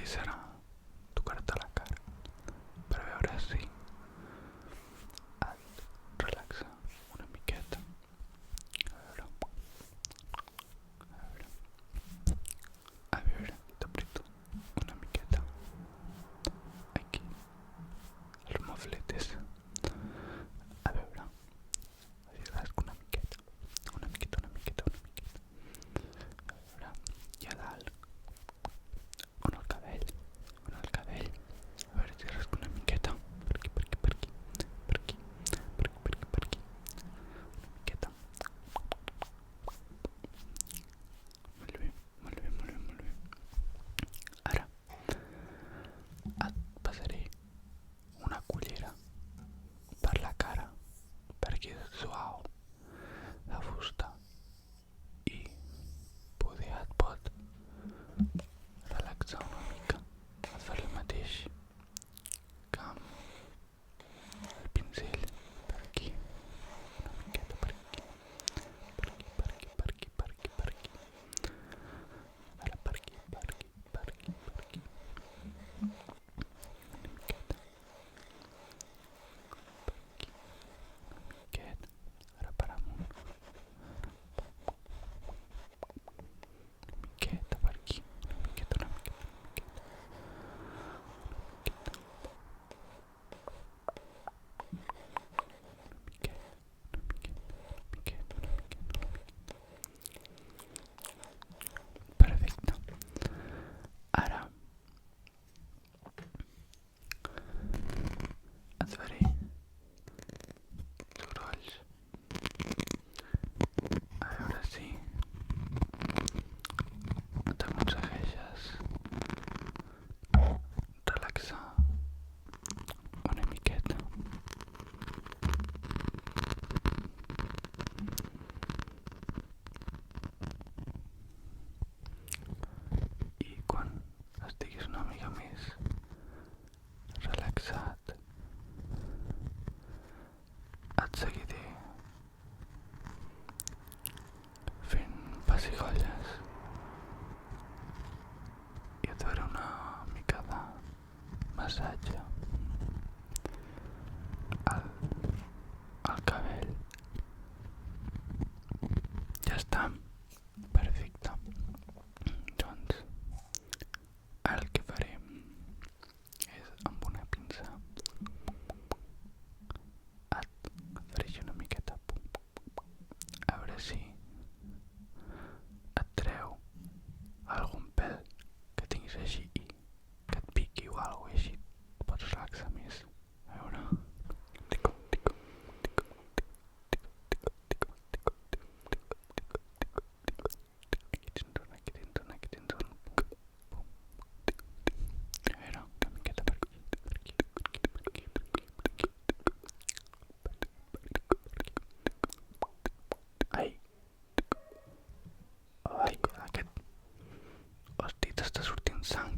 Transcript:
serà tocar-te la cara per veure si et relaxa una miqueta. A veure, t'aprieto una miqueta aquí, els mofletes. A veure, si rasco una miqueta. A veure, i a dalt, on el cabell, a veure si rasco una miqueta, per aquí, una miqueta. Molt bé. Ara et passaré una cullera per la cara perquè és suau la fusta i poder et pot relaxar una mica. Et fa el mateix que amb el pinzell per aquí, una miqueta per aquí, ara per aquí, una miqueta, ara per amunt, una miqueta per aquí, una miqueta. Perfecte. Ara et faré sorolls. A veure si t'aconsegueixes relaxar una miqueta. I quan estiguis una mica més relaxat et seguiré fent pessigolles i et faré una mica de massatge al cabell. Ja està. Perfecte. Doncs el que farem és amb una pinça et faré una miqueta a veure si et treu algun pèl que tinguis així i que et piqui o alguna cosa així, pots relaxar més. A veure, aquí tens un, pum. A veure, una miqueta per aquí, ai, aquest, hosti, t'està sortint sang,